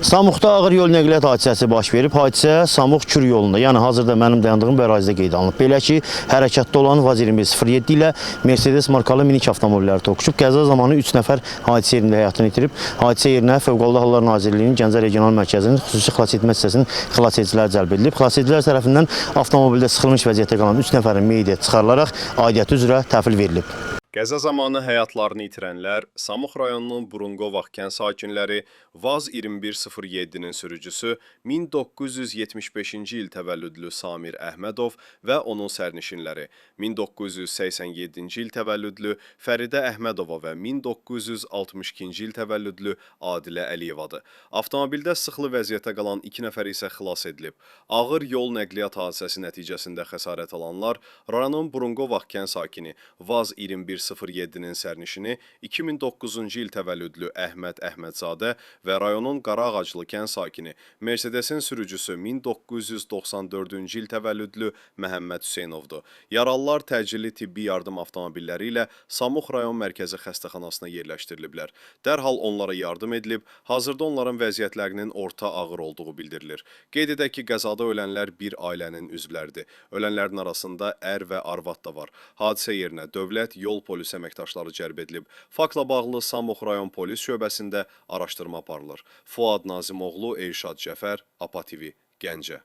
Samuqda ağır yol nəqliyyat hadisəsi baş verib. Hadisə Samuq Kür yolunda, yəni hazırda mənim dayandığım ərazidə qeydə alınıb. Belə ki, hərəkətdə olan Vaz 2107 ilə Mercedes markalı minik avtomobilləri toqquşub. Qəza zamanı 3 nəfər hadisə yerində həyatını itirib. Hadisə yerinə Fövqəladə Hallar Nazirliyinin Gəncə Regional Mərkəzinin xüsusi xilasetmə hissəsinin xilasedicilər cəlb edilib. Xilasedicilər tərəfindən avtomobildə sıxılmış vəziyyətdə qalan 3 nəfərin meyidi çıxarılaraq aidiyyəti üzrə təhvil verilib. Qəza zamanı həyatlarını itirənlər Samux rayonunun Burunqovaq kənd sakinləri, Vaz 2107-nin sürücüsü 1975-ci il təvəllüdlü Samir Əhmədov və onun sərnişinləri, 1987-ci il təvəllüdlü Fəridə Əhmədova və 1962-ci il təvəllüdlü Adilə Əliyevadır. Avtomobildə sıxılı vəziyyətdə qalan 2 nəfər isə xilas edilib. Ağır yol nəqliyyat hadisəsi nəticəsində xəsarət alanlar rayonun Burunqovaq kənd sakini Vaz 2107-nin sərnişini 2009-cu il təvəllüdlü Əhməd Əhmədzadə və rayonun Qarağaclı kənd sakini Mercedesin sürücüsü 1994-cü il təvəllüdlü Məhəmməd Hüseynovdur. Yaralılar təcili tibbi yardım avtomobilləri ilə Samux rayon mərkəzi xəstəxanasına yerləşdiriliblər. Dərhal onlara yardım edilib, hazırda onların vəziyyətlərinin orta ağır olduğu bildirilir. Qeyd edək ki, qəzada ölənlər bir ailənin üzvləridir. Ölənlərin arasında ər və arvad da var. Hadisə yerinə dövlət yol polis əməkdaşları cəlb edilib. Faktla bağlı Samux rayon polis şöbəsində araşdırma aparılır. Fuad Nazimoğlu, Elşad Cəfər, APA TV, Gəncə.